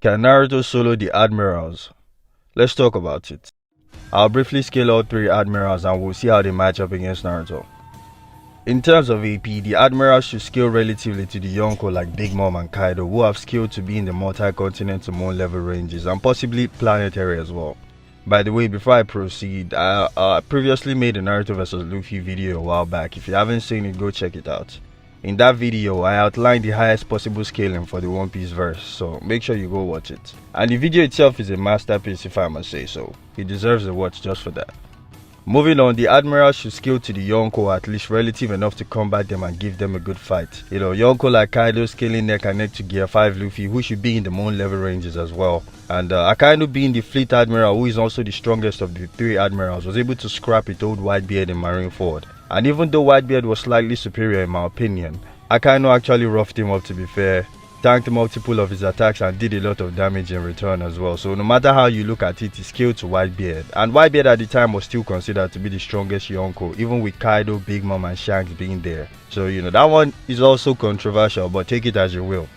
Can Naruto solo the Admirals? Let's talk about it. I'll briefly scale all three Admirals and we'll see how they match up against Naruto. In terms of AP, the Admirals should scale relatively to the Yonko like Big Mom and Kaido, who have scaled to be in the multi-continent to moon level ranges and possibly planetary as well. By the way, before I proceed, I previously made a Naruto vs Luffy video a while back. If you haven't seen it, go check it out. In that video, I outlined the highest possible scaling for the One Piece verse, so make sure you go watch it. And the video itself is a masterpiece if I must say so. It deserves a watch just for that. Moving on, the Admirals should scale to the Yonko at least relative enough to combat them and give them a good fight. Yonko like Kaido scaling neck and neck to Gear 5 Luffy, who should be in the moon level ranges as well. And Akainu being the Fleet Admiral, who is also the strongest of the three Admirals, was able to scrap it old Whitebeard in Marineford. And even though Whitebeard was slightly superior in my opinion, Akainu actually roughed him up, to be fair, tanked multiple of his attacks and did a lot of damage in return as well. So no matter how you look at it, he scaled to Whitebeard. And Whitebeard at the time was still considered to be the strongest Yonko, even with Kaido, Big Mom and Shanks being there. So that one is also controversial, but take it as you will.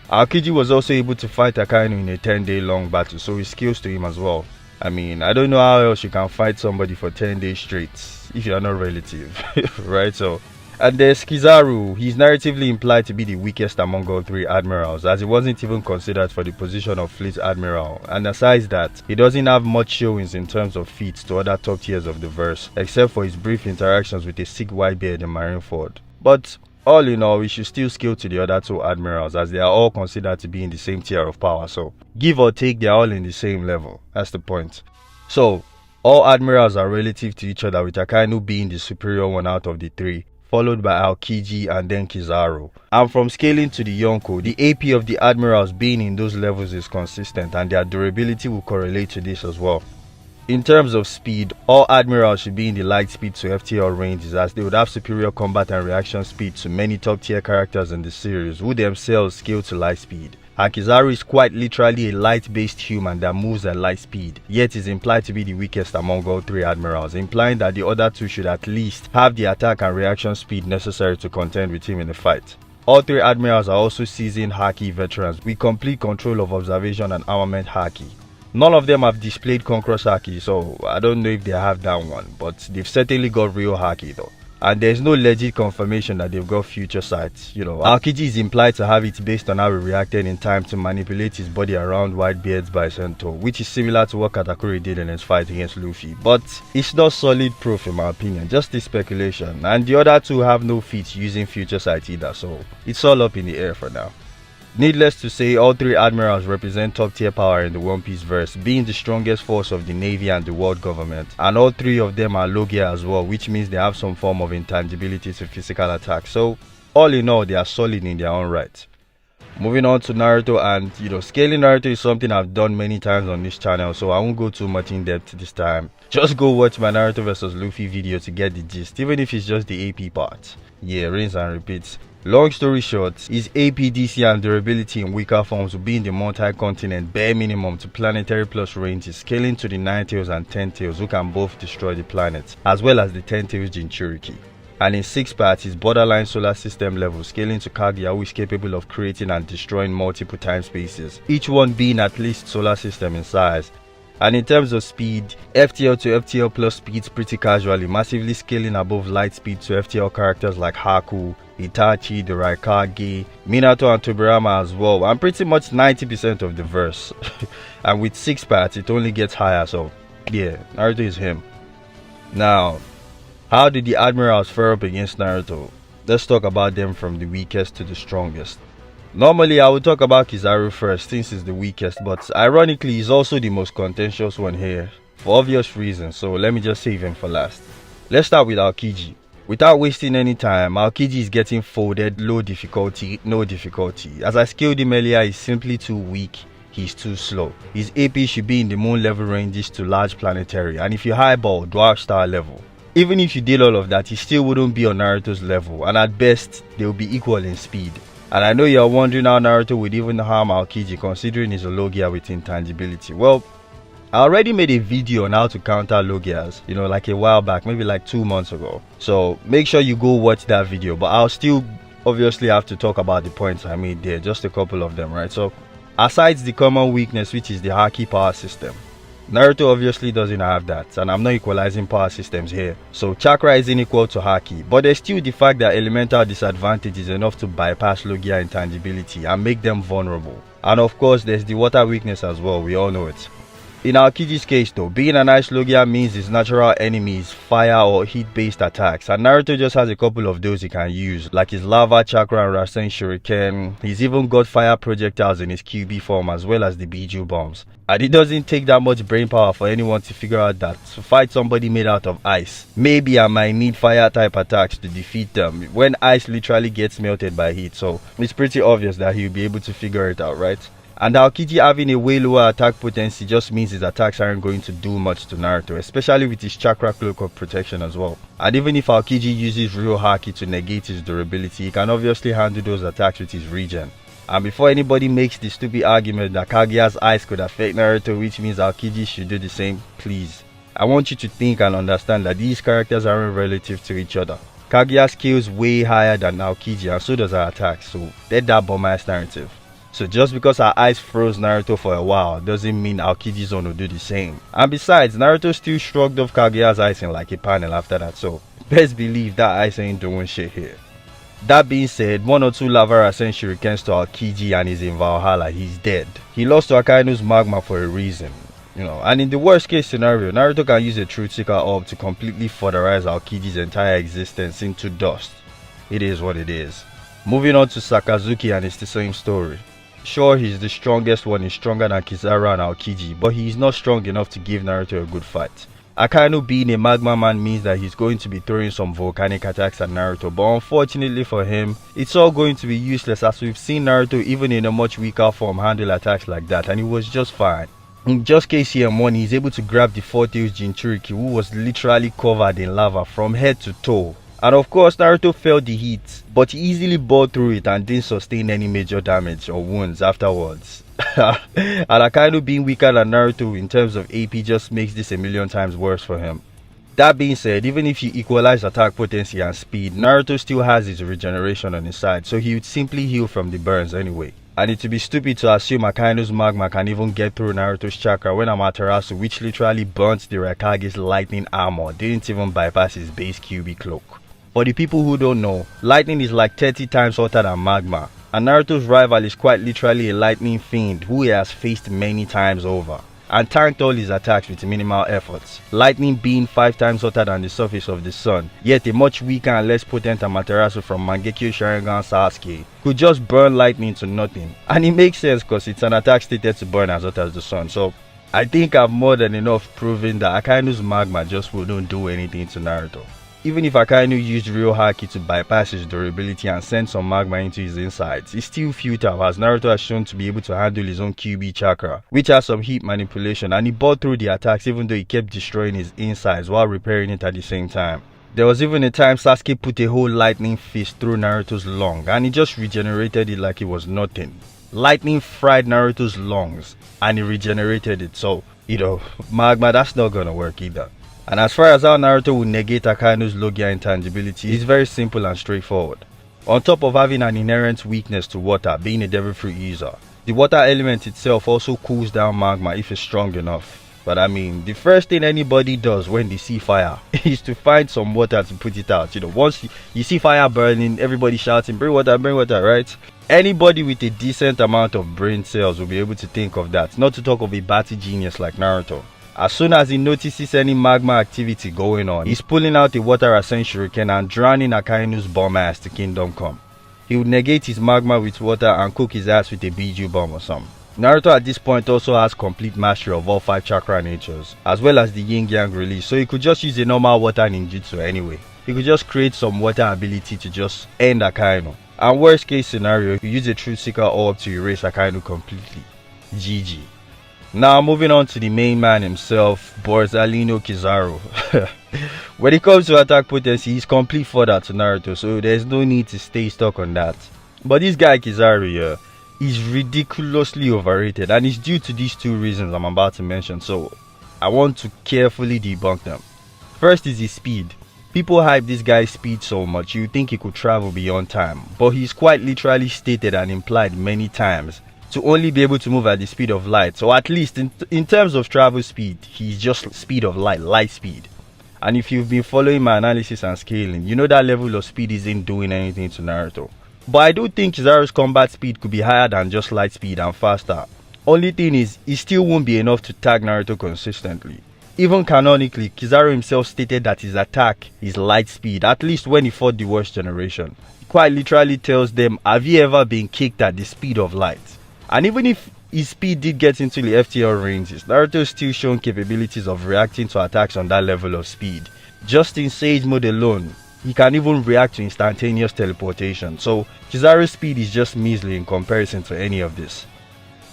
Aokiji was also able to fight Akainu in a 10-day long battle, so he scales to him as well. I mean, I don't know how else you can fight somebody for 10 days straight if you're not relative, right? So, and there's Kizaru. He's narratively implied to be the weakest among all three Admirals, as he wasn't even considered for the position of Fleet Admiral. And aside that, he doesn't have much showings in terms of feats to other top tiers of the verse, except for his brief interactions with a sick Whitebeard in Marineford. But all in all, we should still scale to the other two Admirals, as they are all considered to be in the same tier of power, so give or take, they are all in the same level. That's the point. So, all Admirals are relative to each other, with Akainu being the superior one out of the three, followed by Aokiji and then Kizaru. And from scaling to the Yonko, the AP of the Admirals being in those levels is consistent, and their durability will correlate to this as well. In terms of speed, all Admirals should be in the light speed to FTL ranges, as they would have superior combat and reaction speed to many top tier characters in the series, who themselves scale to light speed. And Kizaru is quite literally a light based human that moves at light speed, yet is implied to be the weakest among all three Admirals, implying that the other two should at least have the attack and reaction speed necessary to contend with him in the fight. All three Admirals are also seasoned Haki veterans with complete control of observation and armament Haki. None of them have displayed Conqueror's Haki, so I don't know if they have that one, but they've certainly got real Haki though. And there's no legit confirmation that they've got future sight. Aokiji is implied to have it based on how he reacted in time to manipulate his body around Whitebeard's Bicento, which is similar to what Katakuri did in his fight against Luffy. But it's not solid proof in my opinion, just a speculation. And the other two have no feats using future sight either, so it's all up in the air for now. Needless to say, all three Admirals represent top tier power in the One Piece verse, being the strongest force of the Navy and the world government. And all three of them are Logia as well, which means they have some form of intangibility to physical attack. So, all in all, they are solid in their own right. Moving on to Naruto, and scaling Naruto is something I've done many times on this channel, so I won't go too much in depth this time. Just go watch my Naruto vs Luffy video to get the gist, even if it's just the AP part. Yeah, rinse and repeat. Long story short, his AP, DC and durability in weaker forms will be in the multi-continent bare minimum to planetary plus ranges, scaling to the 9 tails and 10 tails, who can both destroy the planet, as well as the 10 tails Jinchuriki. And in 6 parts, his borderline solar system level, scaling to Kaguya, who is capable of creating and destroying multiple time spaces, each one being at least solar system in size. And in terms of speed, FTL to FTL plus speeds pretty casually, massively scaling above light speed to FTL characters like Haku, Itachi, the Raikage, Minato and Tobirama as well, and pretty much 90% of the verse. And with 6 parts, it only gets higher, so yeah, Naruto is him. Now, how did the Admirals fare up against Naruto? Let's talk about them from the weakest to the strongest. Normally, I would talk about Kizaru first since he's the weakest, but ironically, he's also the most contentious one here, for obvious reasons, so let me just save him for last. Let's start with Aokiji. Without wasting any time, Aokiji is getting folded, low difficulty, no difficulty. As I scaled him earlier, he's simply too weak, he's too slow. His AP should be in the moon level ranges to large planetary, and if you highball, dwarf star level. Even if you did all of that, he still wouldn't be on Naruto's level, and at best, they'll be equal in speed. And I know you're wondering how Naruto would even harm Aokiji considering his Logia with intangibility. Well, I already made a video on how to counter Logias, like a while back, maybe like 2 months ago. So make sure you go watch that video, but I'll still obviously have to talk about the points I made there, just a couple of them, right? So Aside the common weakness, which is the haki power system. Naruto obviously doesn't have that, and I'm not equalizing power systems here. So chakra isn't equal to haki, but there's still the fact that elemental disadvantage is enough to bypass Logia intangibility and make them vulnerable. And of course there's the water weakness as well, we all know it. In Aokiji's case though, being an ice Logia means his natural enemy is fire or heat based attacks, and Naruto just has a couple of those he can use, like his lava chakra and Rasen shuriken. He's even got fire projectiles in his QB form as well as the Biju bombs. And it doesn't take that much brain power for anyone to figure out that to fight somebody made out of ice, maybe I might need fire type attacks to defeat them when ice literally gets melted by heat. So it's pretty obvious that he'll be able to figure it out, right? And Aokiji having a way lower attack potency just means his attacks aren't going to do much to Naruto, especially with his chakra cloak of protection as well. And even if Aokiji uses real haki to negate his durability, he can obviously handle those attacks with his regen. And before anybody makes the stupid argument that Kaguya's ice could affect Naruto, which means Aokiji should do the same, please. I want you to think and understand that these characters aren't relative to each other. Kaguya skills way higher than Aokiji and so does her attacks, so dead that bum-ass narrative. So just because her ice froze Naruto for a while doesn't mean Aokiji's own will do the same. And besides, Naruto still shrugged off Kaguya's ice in like a panel after that, so best believe that ice ain't doing shit here. That being said, 1 or 2 lava Rasen shurikens to Aokiji and he's in Valhalla, he's dead. He lost to Akainu's magma for a reason, you know, and in the worst case scenario, Naruto can use a Truth Seeker orb to completely furtherize Aokiji's entire existence into dust. It is what it is. Moving on to Sakazuki, and it's the same story. Sure, he's the strongest one, he's stronger than Kizaru and Aokiji, but he's not strong enough to give Naruto a good fight. Akainu being a magma man means that he's going to be throwing some volcanic attacks at Naruto, but unfortunately for him, it's all going to be useless as we've seen Naruto even in a much weaker form handle attacks like that, and he was just fine. In just case CM1, he's able to grab the Four Tails Jinchuriki, who was literally covered in lava from head to toe. And of course Naruto felt the heat, but he easily bore through it and didn't sustain any major damage or wounds afterwards. And Akainu being weaker than Naruto in terms of AP just makes this a million times worse for him. That being said, even if you equalize attack potency and speed, Naruto still has his regeneration on his side, so he would simply heal from the burns anyway. And it would be stupid to assume Akainu's magma can even get through Naruto's chakra when Amaterasu, which literally burnt the Raikage's lightning armor, didn't even bypass his base QB cloak. For the people who don't know, lightning is like 30 times hotter than magma, and Naruto's rival is quite literally a lightning fiend who he has faced many times over, and tanked all his attacks with minimal efforts. Lightning being 5 times hotter than the surface of the sun, yet a much weaker and less potent Amaterasu from Mangekyo Sharingan Sasuke could just burn lightning to nothing. And it makes sense because it's an attack stated to burn as hot as the sun, so I think I've more than enough proven that Akainu's magma just wouldn't do anything to Naruto. Even if Akainu used real haki to bypass his durability and send some magma into his insides, it's still futile as Naruto has shown to be able to handle his own QB chakra, which has some heat manipulation, and he bore through the attacks even though he kept destroying his insides while repairing it at the same time. There was even a time Sasuke put a whole lightning fist through Naruto's lung and he just regenerated it like it was nothing. Lightning fried Naruto's lungs and he regenerated it, so, you know, magma, that's not gonna work either. And as far as how Naruto will negate Akainu's Logia intangibility, it's very simple and straightforward. On top of having an inherent weakness to water, being a devil fruit user, the water element itself also cools down magma if it's strong enough. But I mean, the first thing anybody does when they see fire is to find some water to put it out. You know, once you see fire burning, everybody shouting, bring water, right? Anybody with a decent amount of brain cells will be able to think of that, not to talk of a batty genius like Naruto. As soon as he notices any magma activity going on, he's pulling out the water Rasen shuriken and drowning Akainu's bomb ass to Kingdom Come. He would negate his magma with water and cook his ass with a Biju bomb or something. Naruto at this point also has complete mastery of all 5 chakra natures, as well as the yin yang release, so he could just use a normal water ninjutsu anyway. He could just create some water ability to just end Akainu. And worst case scenario, he use a Truth Seeker orb to erase Akainu completely. GG. Now moving on to the main man himself, Borsalino Kizaru. When it comes to attack potency, he's complete fodder to Naruto, so there's no need to stay stuck on that. But this guy Kizaru is ridiculously overrated, and it's due to these 2 reasons I'm about to mention, so I want to carefully debunk them. First is his speed. People hype this guy's speed so much you think he could travel beyond time, but he's quite literally stated and implied many times to only be able to move at the speed of light. So at least in terms of travel speed, he's just speed of light speed. And if you've been following my analysis and scaling, you know that level of speed isn't doing anything to Naruto. But I do think Kizaru's combat speed could be higher than just light speed and faster. Only thing is, it still won't be enough to tag Naruto consistently. Even canonically, Kizaru himself stated that his attack is light speed, at least when he fought the worst generation. He quite literally tells them, have you ever been kicked at the speed of light? And even if his speed did get into the FTL ranges, Naruto's still shown capabilities of reacting to attacks on that level of speed. Just in Sage mode alone, he can even react to instantaneous teleportation, so Kizaru's speed is just measly in comparison to any of this.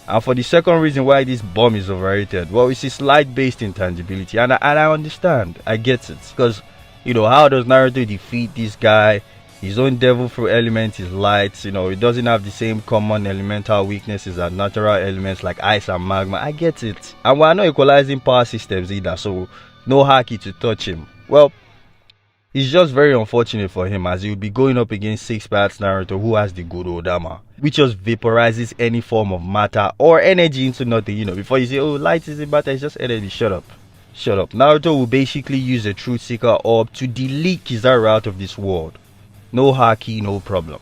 And for the second reason why this bomb is overrated, well, it's his light-based intangibility, and I understand, I get it, because, you know, how does Naruto defeat this guy? His own devil fruit element is light, you know, it doesn't have the same common elemental weaknesses as natural elements like ice and magma. I get it. And we're not equalizing power systems either, so no haki to touch him. Well, it's just very unfortunate for him, as he would be going up against 6 parts Naruto, who has the good Odama, which just vaporizes any form of matter or energy into nothing. You know, before you say, oh, light isn't matter, it's just energy. Shut up. Shut up. Naruto will basically use a Truth Seeker orb to delete Kizaru out of this world. No haki, no problem.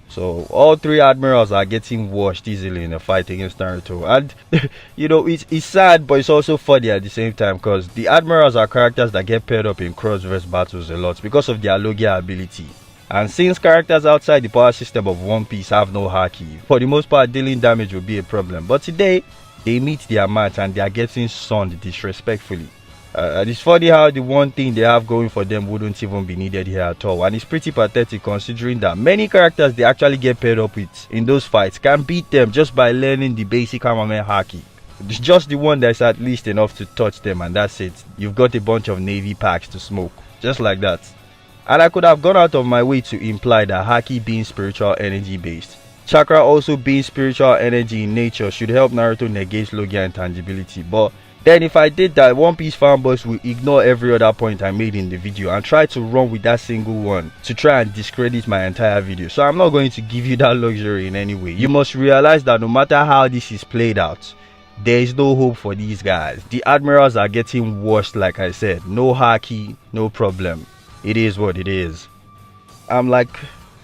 So all 3 admirals are getting washed easily in a fight against Naruto. And you know, it's sad, but it's also funny at the same time, because the admirals are characters that get paired up in cross-verse battles a lot because of their Logia ability. And since characters outside the power system of One Piece have no haki, for the most part dealing damage will be a problem. But today, they meet their match and they are getting sunned disrespectfully. And it's funny how the one thing they have going for them wouldn't even be needed here at all, and it's pretty pathetic considering that many characters they actually get paired up with in those fights can beat them just by learning the basic armament haki. It's just the one that's at least enough to touch them, and that's it. You've got a bunch of navy packs to smoke, just like that. And I could have gone out of my way to imply that haki being spiritual energy based, chakra also being spiritual energy in nature, should help Naruto negate Logia intangibility, but then if I did that, One Piece fanboys will ignore every other point I made in the video and try to run with that single one to try and discredit my entire video. So I'm not going to give you that luxury in any way. You must realize that no matter how this is played out, there is no hope for these guys. The admirals are getting washed, like I said. No haki, no problem. It is what it is. I'm like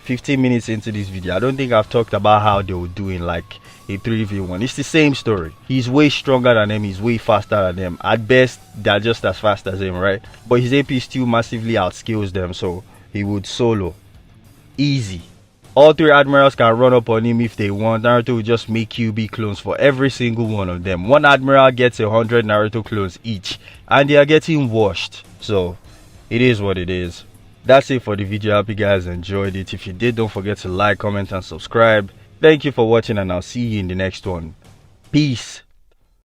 15 minutes into this video. I don't think I've talked about how they were doing like a 3v1. It's the same story. He's way stronger than them, he's way faster than them. At best, they're just as fast as him, right? But his AP still massively outskills them, so he would solo. Easy. All 3 admirals can run up on him if they want. Naruto will just make QB clones for every single one of them. One admiral gets 100 Naruto clones each, and they are getting washed. So, it is what it is. That's it for the video. I hope you guys enjoyed it. If you did, don't forget to like, comment, and subscribe. Thank you for watching, and I'll see you in the next one. Peace.